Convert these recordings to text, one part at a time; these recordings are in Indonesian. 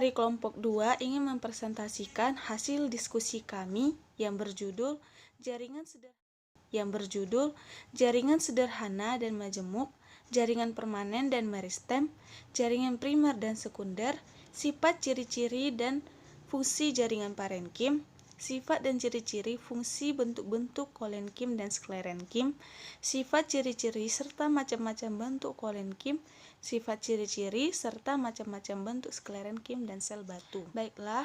dari kelompok 2 ingin mempresentasikan hasil diskusi kami yang berjudul Jaringan Sederhana dan Majemuk, Jaringan Permanen dan Meristem, Jaringan Primer dan Sekunder, Sifat, Ciri-ciri, dan Fungsi Jaringan Parenkim, Sifat dan ciri-ciri fungsi bentuk-bentuk kolenkim dan sklerenkim, sifat, ciri-ciri, serta macam-macam bentuk kolenkim, sifat, ciri-ciri, serta macam-macam bentuk sklerenkim dan sel batu. Baiklah,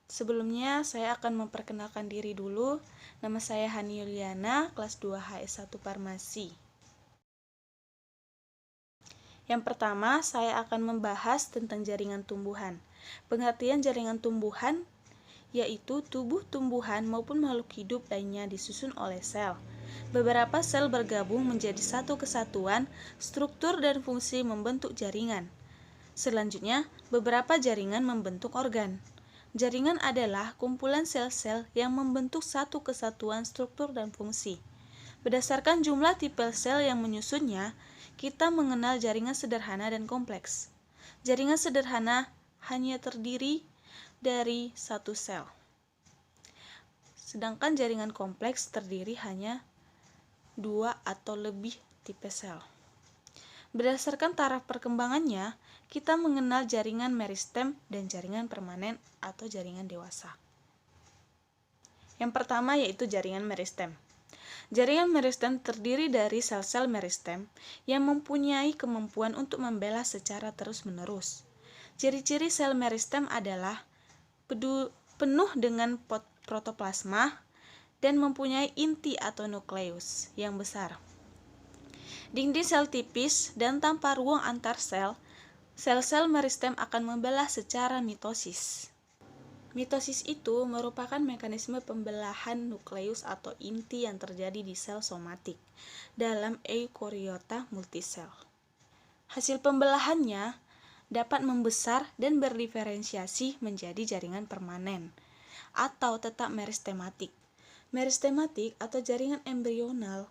sebelumnya saya akan memperkenalkan diri dulu. Nama saya Hani Yuliana, kelas 2 HS1 Farmasi. Yang pertama, saya akan membahas tentang jaringan tumbuhan. Pengertian jaringan tumbuhan yaitu tubuh tumbuhan maupun makhluk hidup lainnya disusun oleh sel. Beberapa sel bergabung menjadi satu kesatuan, struktur dan fungsi membentuk jaringan. Selanjutnya, beberapa jaringan membentuk organ. Jaringan adalah kumpulan sel-sel yang membentuk satu kesatuan struktur dan fungsi. Berdasarkan jumlah tipe sel yang menyusunnya, kita mengenal jaringan sederhana dan kompleks. Jaringan sederhana hanya terdiri dari satu sel. Sedangkan jaringan kompleks terdiri hanya 2 atau lebih tipe sel. Berdasarkan taraf perkembangannya, kita mengenal jaringan meristem dan jaringan permanen atau jaringan dewasa. Yang pertama yaitu jaringan meristem. Jaringan meristem terdiri dari sel-sel meristem yang mempunyai kemampuan untuk membelah secara terus-menerus. Ciri-ciri sel meristem adalah penuh dengan protoplasma dan mempunyai inti atau nukleus yang besar. Dinding sel tipis dan tanpa ruang antar sel, sel-sel meristem akan membelah secara mitosis. Mitosis itu merupakan mekanisme pembelahan nukleus atau inti yang terjadi di sel somatik dalam eukariota multisel. Hasil pembelahannya dapat membesar dan berdiferensiasi menjadi jaringan permanen atau tetap meristematik. Meristematik atau jaringan embrional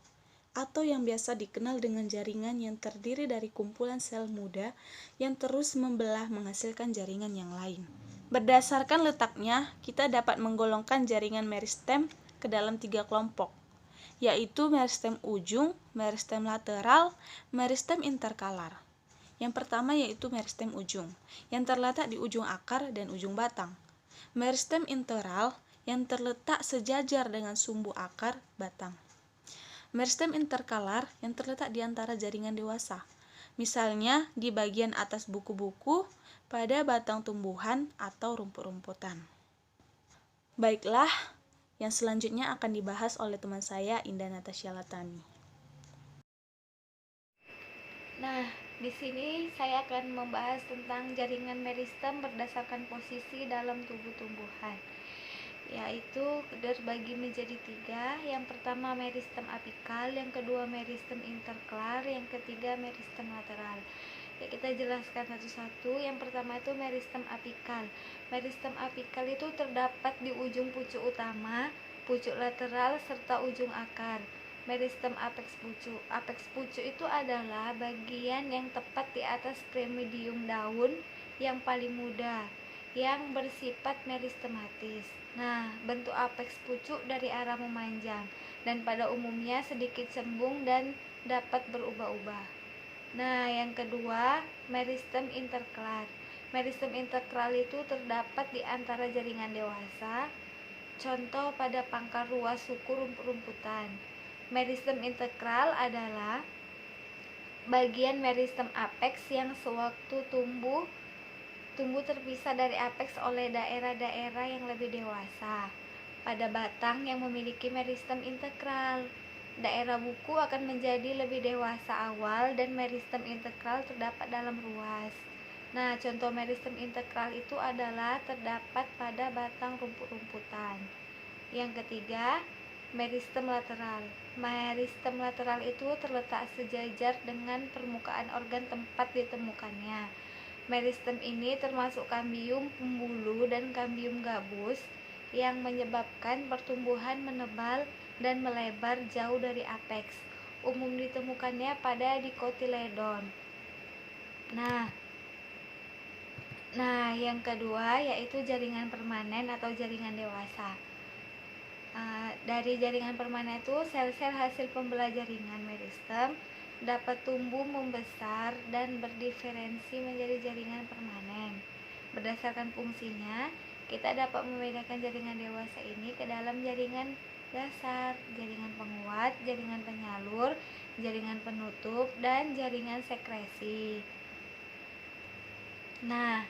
atau yang biasa dikenal dengan jaringan yang terdiri dari kumpulan sel muda yang terus membelah menghasilkan jaringan yang lain. Berdasarkan letaknya, kita dapat menggolongkan jaringan meristem ke dalam 3 kelompok, yaitu meristem ujung, meristem lateral, meristem interkalar. Yang pertama yaitu meristem ujung, yang terletak di ujung akar dan ujung batang. Meristem interal, yang terletak sejajar dengan sumbu akar batang. Meristem interkalar, yang terletak di antara jaringan dewasa, misalnya di bagian atas buku-buku, pada batang tumbuhan atau rumput-rumputan. Baiklah, yang selanjutnya akan dibahas oleh teman saya, Indah Natasha Latani. Nah, di sini saya akan membahas tentang jaringan meristem berdasarkan posisi dalam tubuh tumbuhan, yaitu terbagi menjadi 3. Yang pertama meristem apikal, yang kedua meristem interkalar, yang ketiga meristem lateral. Ya, kita jelaskan satu-satu. Yang pertama itu meristem apikal. Meristem apikal itu terdapat di ujung pucuk utama, pucuk lateral, serta ujung akar. Meristem apex pucuk. Apex pucuk itu adalah bagian yang tepat di atas premedium daun yang paling muda, yang bersifat meristematis. Nah, bentuk apex pucuk dari arah memanjang dan pada umumnya sedikit cembung dan dapat berubah-ubah. Nah, yang kedua, meristem interkalar. Meristem interkalar itu terdapat di antara jaringan dewasa, contoh pada pangkal ruas suku rumput-rumputan. Meristem interkalar adalah bagian meristem apex yang sewaktu tumbuh terpisah dari apex oleh daerah-daerah yang lebih dewasa. Pada batang yang memiliki meristem interkalar, daerah buku akan menjadi lebih dewasa awal dan meristem interkalar terdapat dalam ruas. Nah, contoh meristem interkalar itu adalah terdapat pada batang rumput-rumputan. Yang ketiga, meristem lateral. Meristem lateral itu terletak sejajar dengan permukaan organ tempat ditemukannya. Meristem ini termasuk kambium pembuluh dan kambium gabus yang menyebabkan pertumbuhan menebal dan melebar jauh dari apeks. Umum ditemukannya pada dikotiledon. Nah, Nah, yang kedua yaitu jaringan permanen atau jaringan dewasa. Dari jaringan permanen itu sel-sel hasil pembelah jaringan meristem dapat tumbuh membesar dan berdiferensi menjadi jaringan permanen. Berdasarkan fungsinya, kita dapat membedakan jaringan dewasa ini ke dalam jaringan dasar, jaringan penguat, jaringan penyalur, jaringan penutup, dan jaringan sekresi. Nah,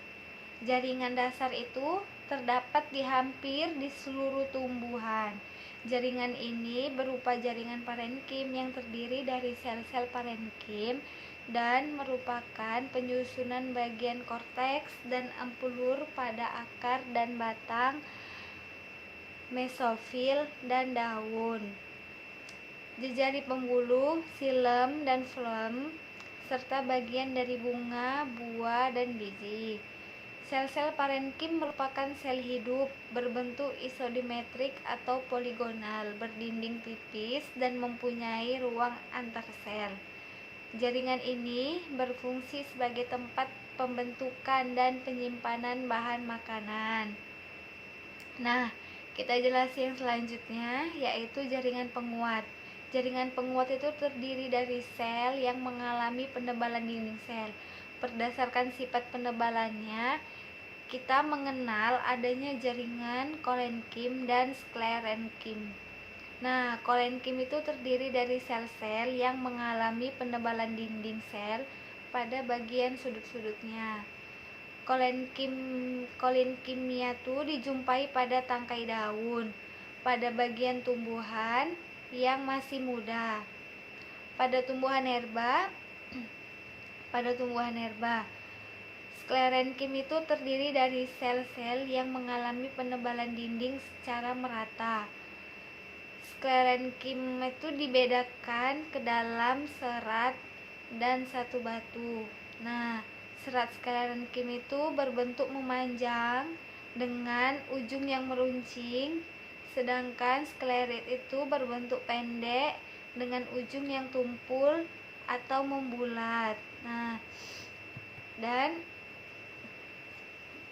jaringan dasar itu terdapat di hampir di seluruh tumbuhan. Jaringan ini berupa jaringan parenkim yang terdiri dari sel-sel parenkim dan merupakan penyusunan bagian korteks dan ampulur pada akar dan batang, mesofil, dan daun. Jejari pembuluh, xilem, dan phloem, serta bagian dari bunga, buah, dan biji. Sel-sel parenkim merupakan sel hidup berbentuk isodimetrik atau poligonal, berdinding tipis, dan mempunyai ruang antar sel. Jaringan ini berfungsi sebagai tempat pembentukan dan penyimpanan bahan makanan. Nah, kita jelasin selanjutnya, yaitu jaringan penguat. Jaringan penguat itu terdiri dari sel yang mengalami penebalan dinding sel. Berdasarkan sifat penebalannya, kita mengenal adanya jaringan kolenkim dan sklerenkim. Nah, kolenkim itu terdiri dari sel-sel yang mengalami penebalan dinding sel pada bagian sudut-sudutnya. Kolenkimia itu dijumpai pada tangkai daun, pada bagian tumbuhan yang masih muda, pada tumbuhan herba. Sklerenkim itu terdiri dari sel-sel yang mengalami penebalan dinding secara merata. Sklerenkim itu dibedakan ke dalam serat dan satu batu. Nah, serat sklerenkim itu berbentuk memanjang dengan ujung yang meruncing, sedangkan sklerit itu berbentuk pendek dengan ujung yang tumpul atau membulat. Nah, dan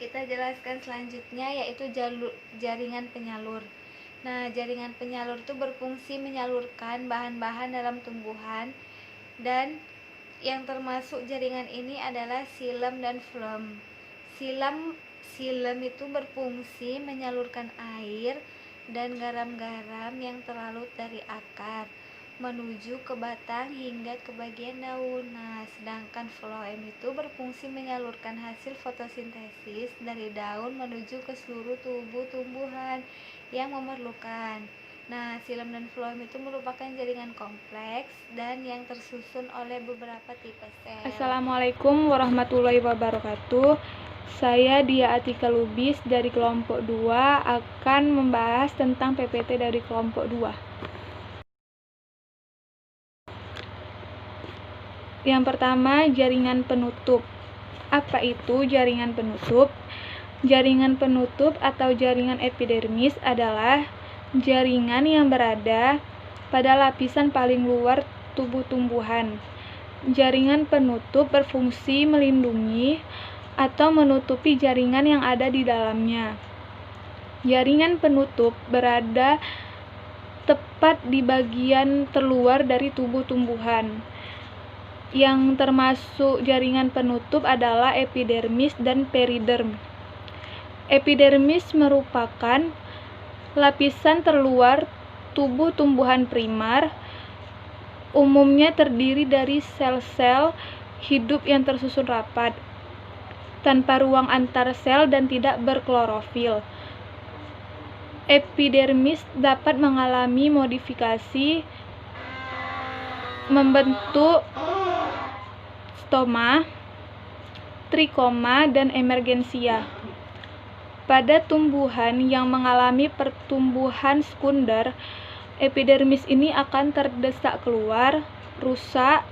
kita jelaskan selanjutnya yaitu jaringan penyalur. Nah, jaringan penyalur itu berfungsi menyalurkan bahan-bahan dalam tumbuhan, dan yang termasuk jaringan ini adalah xilem dan phloem. Xilem itu berfungsi menyalurkan air dan garam-garam yang terlarut dari akar menuju ke batang hingga ke bagian daun. Nah, sedangkan phloem itu berfungsi menyalurkan hasil fotosintesis dari daun menuju ke seluruh tubuh tumbuhan yang memerlukan. Nah, xilem dan phloem itu merupakan jaringan kompleks dan yang tersusun oleh beberapa tipe sel. Assalamualaikum warahmatullahi wabarakatuh. Saya Dia Atika Lubis dari kelompok 2 akan membahas tentang PPT dari kelompok 2. Yang pertama, jaringan penutup. Apa itu jaringan penutup? Jaringan penutup atau jaringan epidermis adalah jaringan yang berada pada lapisan paling luar tubuh tumbuhan. Jaringan penutup berfungsi melindungi atau menutupi jaringan yang ada di dalamnya. Jaringan penutup berada tepat di bagian terluar dari tubuh tumbuhan. Yang termasuk jaringan penutup adalah epidermis dan periderm. Epidermis merupakan lapisan terluar tubuh tumbuhan primar, umumnya terdiri dari sel-sel hidup yang tersusun rapat, tanpa ruang antar sel dan tidak berklorofil. Epidermis dapat mengalami modifikasi membentuk stoma, trikoma, dan emergensia. Pada tumbuhan yang mengalami pertumbuhan sekunder, epidermis ini akan terdesak keluar, rusak,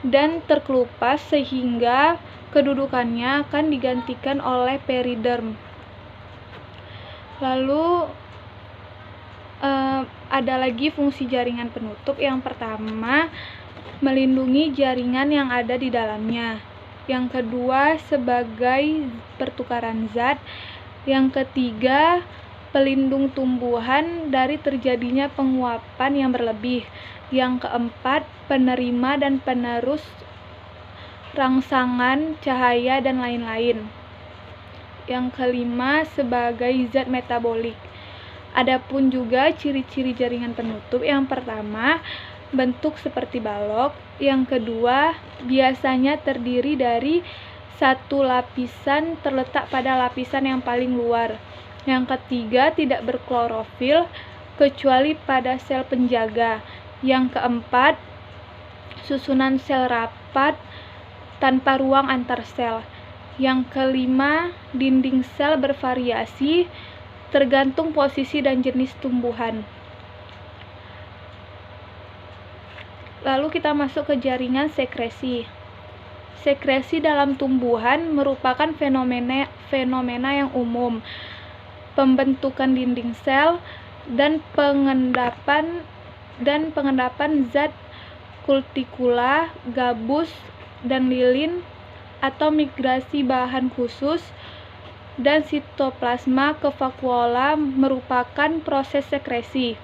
dan terkelupas sehingga kedudukannya akan digantikan oleh periderm. Lalu ada lagi fungsi jaringan penutup. Yang pertama, melindungi jaringan yang ada di dalamnya. Yang kedua, sebagai pertukaran zat. Yang ketiga, pelindung tumbuhan dari terjadinya penguapan yang berlebih. Yang keempat, penerima dan penerus rangsangan cahaya dan lain-lain. Yang kelima, sebagai zat metabolik. Adapun juga ciri-ciri jaringan penutup. Yang pertama, bentuk seperti balok. Yang kedua, biasanya terdiri dari satu lapisan terletak pada lapisan yang paling luar. Yang ketiga, tidak berklorofil kecuali pada sel penjaga. Yang keempat, susunan sel rapat tanpa ruang antar sel. Yang kelima, dinding sel bervariasi tergantung posisi dan jenis tumbuhan. Lalu kita masuk ke jaringan sekresi. Sekresi dalam tumbuhan merupakan fenomena yang umum. Pembentukan dinding sel dan pengendapan zat kultikula, gabus, dan lilin atau migrasi bahan khusus dan sitoplasma ke vakuola merupakan proses sekresi.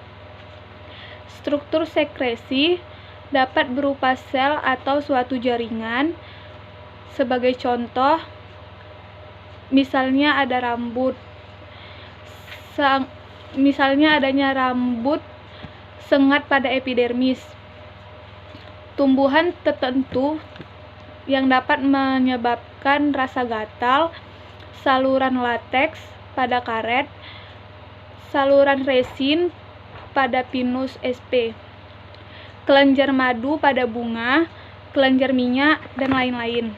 Struktur sekresi dapat berupa sel atau suatu jaringan. Sebagai contoh, misalnya adanya rambut sengat pada epidermis. Tumbuhan tertentu yang dapat menyebabkan rasa gatal, saluran lateks pada karet, saluran resin pada Pinus sp, kelenjar madu pada bunga, kelenjar minyak, dan lain-lain.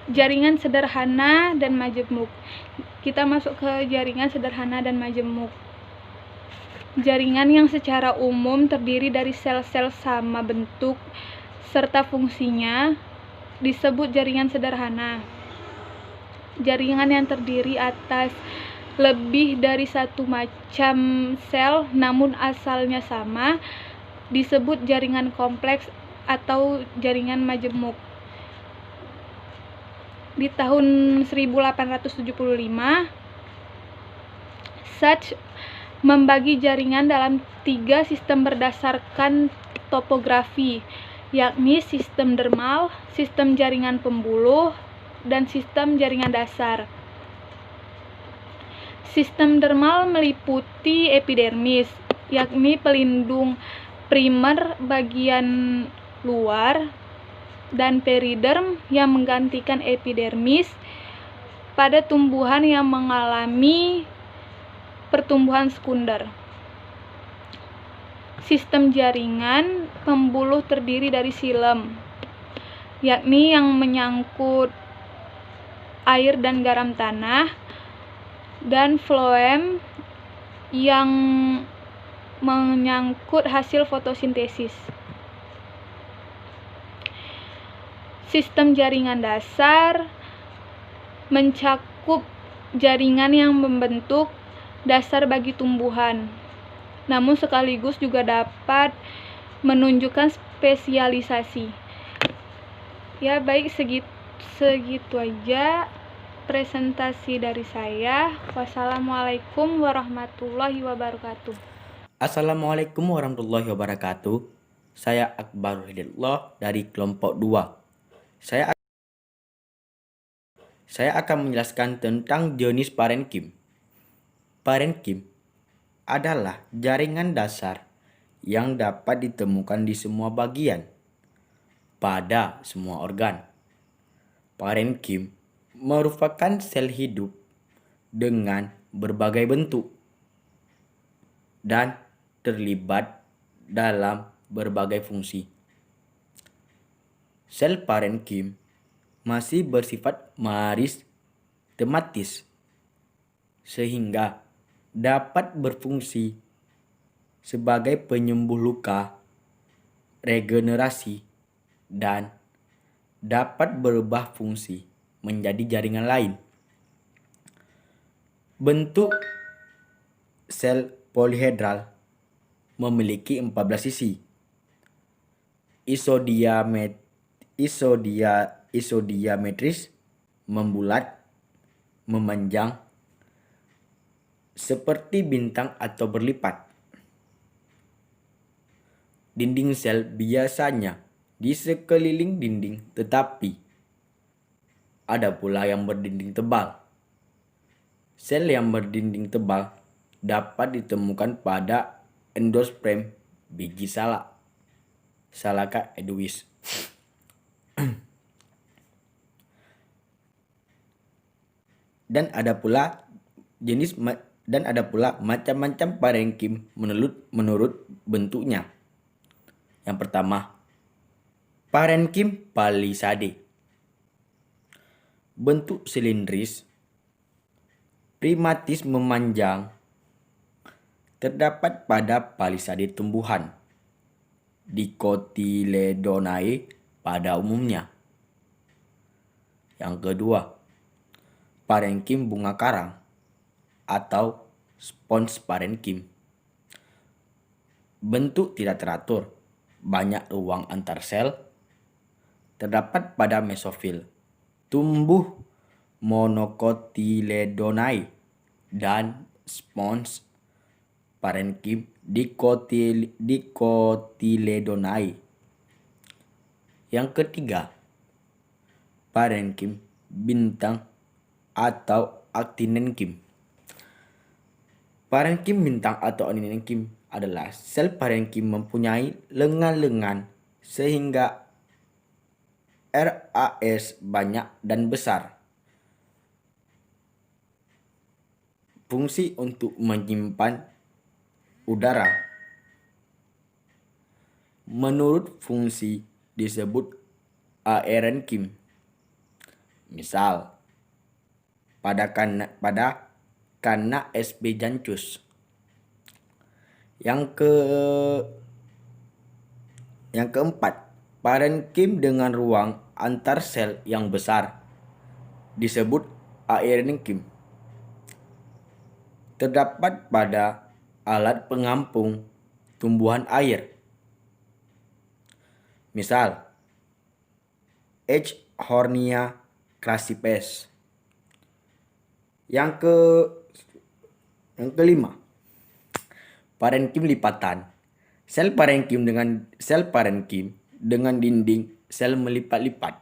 Jaringan sederhana dan majemuk. Kita masuk ke jaringan sederhana dan majemuk. Jaringan yang secara umum terdiri dari sel-sel sama bentuk serta fungsinya disebut jaringan sederhana. Jaringan yang terdiri atas lebih dari satu macam sel namun asalnya sama disebut jaringan kompleks atau jaringan majemuk. Di tahun 1875, Sachs membagi jaringan dalam 3 sistem berdasarkan topografi, yakni sistem dermal, sistem jaringan pembuluh, dan sistem jaringan dasar. Sistem dermal meliputi epidermis, yakni pelindung primer bagian luar, dan periderm yang menggantikan epidermis pada tumbuhan yang mengalami pertumbuhan sekunder. Sistem jaringan pembuluh terdiri dari silem, yakni yang menyangkut air dan garam tanah, dan floem yang menyangkut hasil fotosintesis. Sistem jaringan dasar mencakup jaringan yang membentuk dasar bagi tumbuhan, namun sekaligus juga dapat menunjukkan spesialisasi. Ya, baik, segitu aja presentasi dari saya. Wassalamualaikum warahmatullahi wabarakatuh. Assalamualaikum warahmatullahi wabarakatuh. Saya Akbarul Hidayatullah dari kelompok 2. Saya akan menjelaskan tentang jenis parenkim. Parenkim adalah jaringan dasar yang dapat ditemukan di semua bagian pada semua organ. Parenkim merupakan sel hidup dengan berbagai bentuk dan terlibat dalam berbagai fungsi. Sel parenkim masih bersifat meristematis sehingga dapat berfungsi sebagai penyembuh luka, regenerasi, dan dapat berubah fungsi menjadi jaringan lain. Bentuk sel polihedral memiliki 14 sisi. isodiametris, membulat, memanjang, seperti bintang atau berlipat. Dinding sel biasanya di sekeliling dinding, tetapi ada pula yang berdinding tebal. Sel yang berdinding tebal dapat ditemukan pada endosperm biji salak, Salaka eduis. Dan ada pula macam-macam parenkim menurut bentuknya. Yang pertama, parenkim palisade. Bentuk silindris, primatis memanjang, terdapat pada palisade tumbuhan, Dicotyledonae pada umumnya. Yang kedua, parenkim bunga karang atau spons parenkim. Bentuk tidak teratur, banyak ruang antar sel, terdapat pada mesofil, tumbuh monocotyledonae dan spons parenkim Dicotyledonae. Yang ketiga, parenkim bintang atau actinenkim. Parenkim bintang atau actinenkim adalah sel parenkim mempunyai lengan-lengan sehingga RAS banyak dan besar. Fungsi untuk menyimpan udara. Menurut fungsi disebut aerenkim. Misal, pada kana sp jancus. Yang keempat, parenkim dengan ruang antar sel yang besar disebut aerenkim. Terdapat pada alat pengampung tumbuhan air. Misal, H. hornia crassipes. Yang kelima, parenkim lipatan. Sel parenkim dengan dinding sel melipat-lipat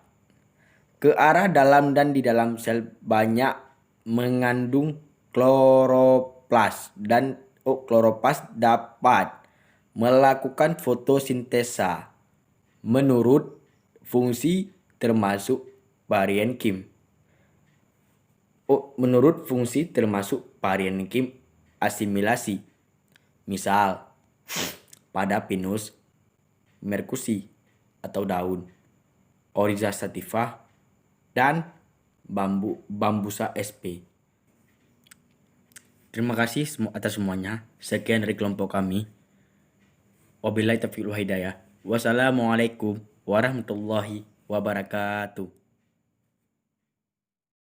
ke arah dalam dan di dalam sel banyak mengandung kloroplas dan kloroplas dapat melakukan fotosintesa menurut fungsi termasuk parenkim asimilasi. Misal, pada pinus merkusi atau daun, Oryza sativa dan Bambusa sp. Terima kasih atas semuanya. Sekian dari kelompok kami. Wabillahi taufiq wal hidayah. Wassalamualaikum warahmatullahi wabarakatuh.